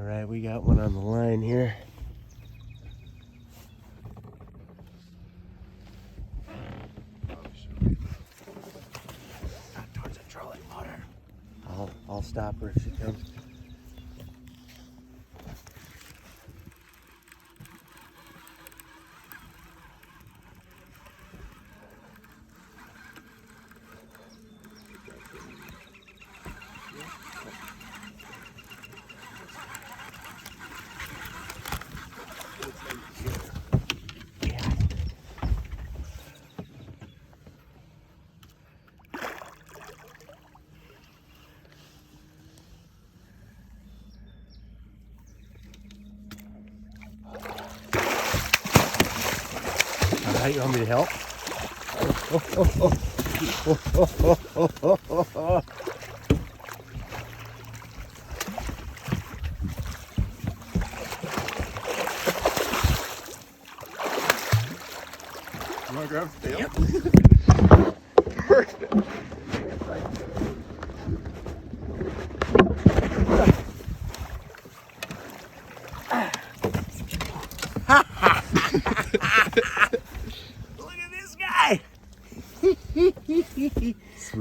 All right, we got one on the line here. Not towards the trolling motor. I'll stop her if she comes. All right, you want me to help? You want to grab the tail? Yep. Perfect. Ha ha!